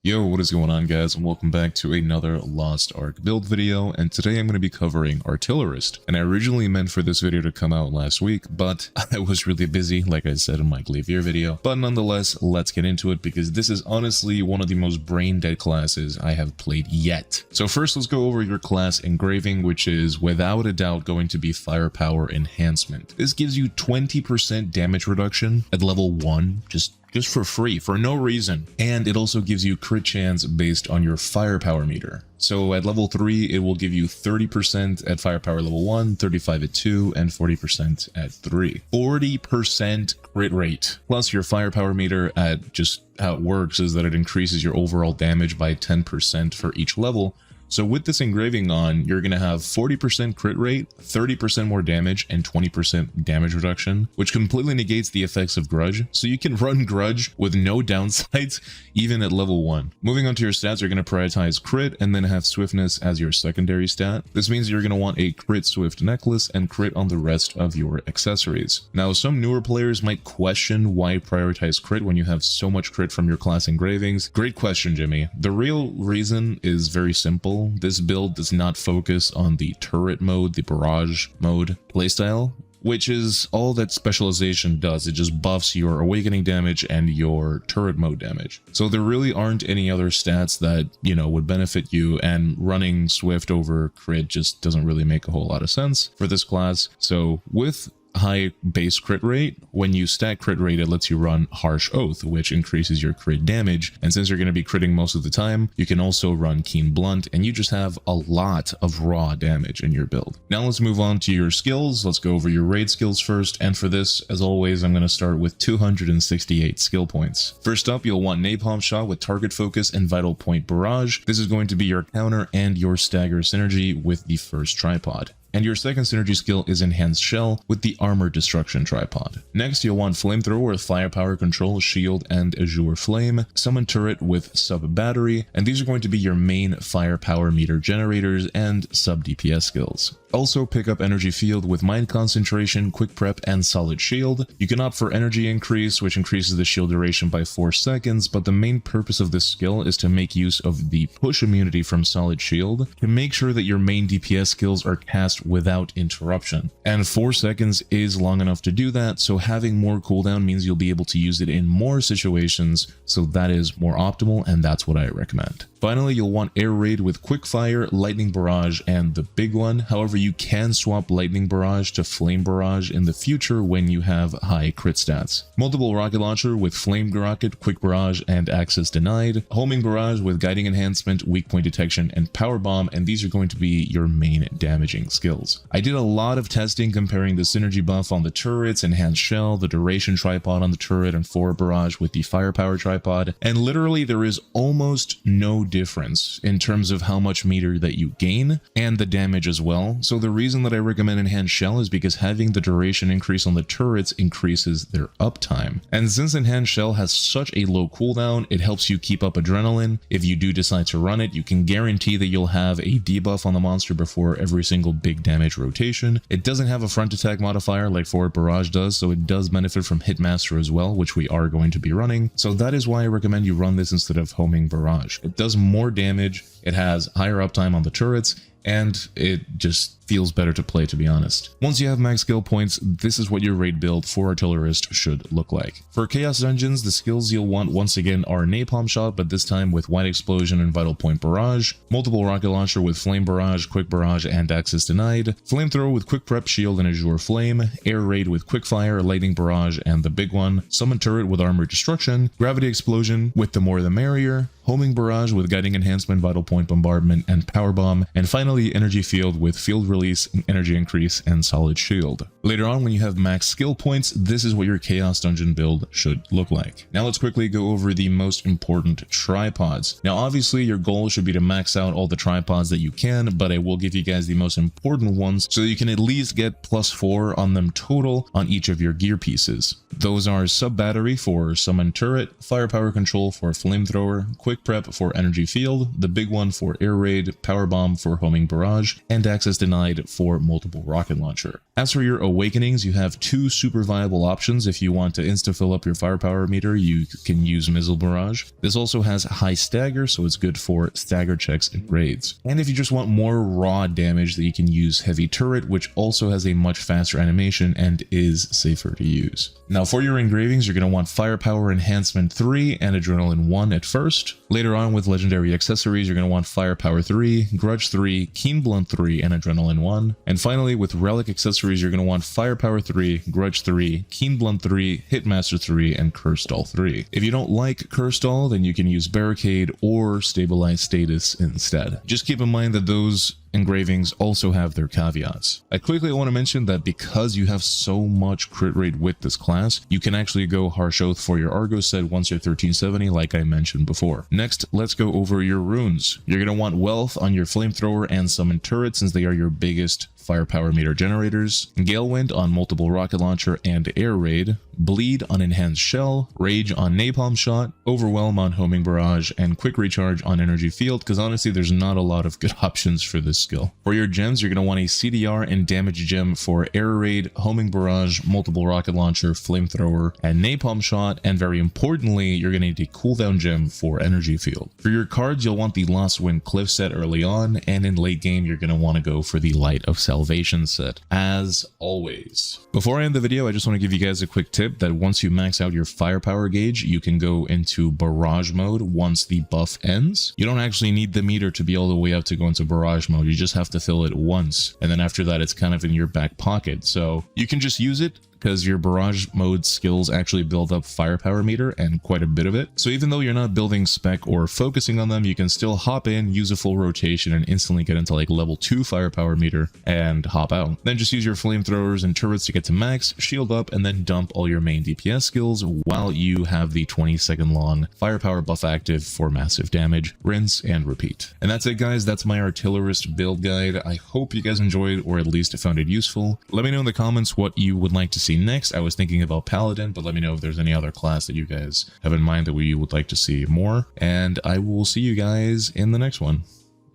Yo, what is going on, guys, and welcome back to another Lost Ark build video. And today I'm going to be covering Artillerist. And I originally meant for this video to come out last week, but I was really busy, like I said in my Glavier video. But nonetheless, let's get into it, because this is honestly one of the most brain dead classes I have played yet. So first, let's go over your class Engraving, which is without a doubt going to be firepower enhancement. This gives you 20% damage reduction at level 1, just for free, for no reason. And it also gives you crit chance based on your firepower meter. So at level 3, it will give you 30% at firepower level 1, 35 at 2, and 40% at 3. 40% crit rate. Plus your firepower meter, at just how it works is that it increases your overall damage by 10% for each level. So with this engraving on, you're going to have 40% crit rate, 30% more damage, and 20% damage reduction, which completely negates the effects of Grudge. So you can run Grudge with no downsides, even at level 1. Moving on to your stats, you're going to prioritize crit and then have swiftness as your secondary stat. This means you're going to want a crit swift necklace and crit on the rest of your accessories. Now, some newer players might question why prioritize crit when you have so much crit from your class engravings. Great question, Jimmy. The real reason is very simple. This build does not focus on the turret mode, the barrage mode playstyle, which is all that specialization does. It just buffs your awakening damage and your turret mode damage. So there really aren't any other stats that, would benefit you, and running Swift over crit just doesn't really make a whole lot of sense for this class. So with high base crit rate, when you stack crit rate, it lets you run Harsh Oath, which increases your crit damage. And since you're going to be critting most of the time, you can also run Keen Blunt, and you just have a lot of raw damage in your build. Now let's move on to your skills. Let's go over your raid skills first. And for this, as always, I'm going to start with 268 skill points. First up, you'll want Napalm Shot with Target Focus and Vital Point Barrage. This is going to be your counter and your stagger synergy with the first tripod. And your second synergy skill is Enhanced Shell with the Armor Destruction tripod. Next, you'll want Flamethrower with Firepower Control, Shield, and Azure Flame, Summon Turret with Sub Battery, and these are going to be your main firepower meter generators and sub DPS skills. Also, pick up Energy Field with Mind Concentration, Quick Prep, and Solid Shield. You can opt for Energy Increase, which increases the shield duration by 4 seconds, but the main purpose of this skill is to make use of the push immunity from Solid Shield to make sure that your main DPS skills are cast without interruption. And 4 seconds is long enough to do that, so having more cooldown means you'll be able to use it in more situations, so that is more optimal, and that's what I recommend. Finally, you'll want Air Raid with Quickfire, Lightning Barrage, and the big one. However, you can swap Lightning Barrage to Flame Barrage in the future when you have high crit stats. Multiple Rocket Launcher with Flame Rocket, Quick Barrage, and Access Denied. Homing Barrage with Guiding Enhancement, Weak Point Detection, and Power Bomb, and these are going to be your main damaging skills. I did a lot of testing comparing the synergy buff on the turrets, Enhanced Shell, the Duration tripod on the turret, and Forward Barrage with the Firepower tripod, and literally there is almost no difference in terms of how much meter that you gain and the damage as well. So the reason that I recommend Enhanced Shell is because having the duration increase on the turrets increases their uptime. And since Enhanced Shell has such a low cooldown, it helps you keep up adrenaline. If you do decide to run it, you can guarantee that you'll have a debuff on the monster before every single big damage rotation. It doesn't have a front attack modifier like Forward Barrage does, so it does benefit from Hitmaster as well, which we are going to be running. So that is why I recommend you run this instead of Homing Barrage. It does more damage, it has higher uptime on the turrets, and it just feels better to play, to be honest. Once you have max skill points, this is what your raid build for Artillerist should look like. For Chaos Dungeons, the skills you'll want once again are Napalm Shot, but this time with White Explosion and Vital Point Barrage, Multiple Rocket Launcher with Flame Barrage, Quick Barrage, and Access Denied, Flamethrower with Quick Prep, Shield, and Azure Flame, Air Raid with Quickfire, Lightning Barrage, and the big one, Summon Turret with Armor Destruction, Gravity Explosion with the More the Merrier, Homing Barrage with Guiding Enhancement, Vital Point Bombardment, and Power Bomb, and finally Energy Field with Field Release, Energy Increase, and Solid Shield. Later on, when you have max skill points, this is what your Chaos Dungeon build should look like. Now let's quickly go over the most important tripods. Now obviously your goal should be to max out all the tripods that you can, but I will give you guys the most important ones so you can at least get +4 on them total on each of your gear pieces. Those are Sub Battery for Summon Turret, Firepower Control for Flamethrower, Quick quick prep for energy field, the big one for air raid, power bomb for homing barrage, and access denied for multiple rocket launcher. As for your awakenings, you have 2 super viable options. If you want to insta-fill up your firepower meter, you can use missile barrage. This also has high stagger, so it's good for stagger checks and raids. And if you just want more raw damage, that you can use heavy turret, which also has a much faster animation and is safer to use. Now for your engravings, you're going to want Firepower Enhancement 3 and Adrenaline 1 at first. Later on with legendary accessories, you're going to want Firepower 3, Grudge 3, Keen Blunt 3, and Adrenaline 1. And finally with relic accessories, you're going to want Firepower 3, Grudge 3, Keen Blunt 3, Hitmaster 3, and Curse Doll 3. If you don't like Curse Doll, then you can use Barricade or Stabilize Status instead. Just keep in mind that those engravings also have their caveats. I quickly want to mention that because you have so much crit rate with this class, you can actually go Harsh Oath for your Argo set once you're 1370 like I mentioned before. Next, let's go over your runes. You're going to want Wealth on your Flamethrower and Summon Turret since they are your biggest firepower meter generators, Galewind on multiple rocket launcher and air raid, Bleed on enhanced shell, Rage on napalm shot, Overwhelm on homing barrage, and quick recharge on energy field, because honestly there's not a lot of good options for this skill. For your gems, you're going to want a CDR and damage gem for air raid, homing barrage, multiple rocket launcher, flamethrower, and napalm shot, and very importantly, you're going to need a cooldown gem for energy field. For your cards, you'll want the Lost Wind Cliff set early on, and in late game, you're going to want to go for the Light of Salvation set, as always. Before I end the video, I just want to give you guys a quick tip that once you max out your firepower gauge, you can go into barrage mode once the buff ends. You don't actually need the meter to be all the way up to go into barrage mode. You just have to fill it once, and then after that, it's kind of in your back pocket. So you can just use it because your barrage mode skills actually build up firepower meter and quite a bit of it. So even though you're not building spec or focusing on them, you can still hop in, use a full rotation, and instantly get into like level 2 firepower meter and hop out. Then just use your flamethrowers and turrets to get to max, shield up, and then dump all your main DPS skills while you have the 20-second long firepower buff active for massive damage. Rinse and repeat. And that's it, guys. That's my Artillerist build guide. I hope you guys enjoyed or at least found it useful. Let me know in the comments what you would like to see next. I was thinking about Paladin, but let me know if there's any other class that you guys have in mind that we would like to see more. And I will see you guys in the next one.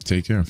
Take care.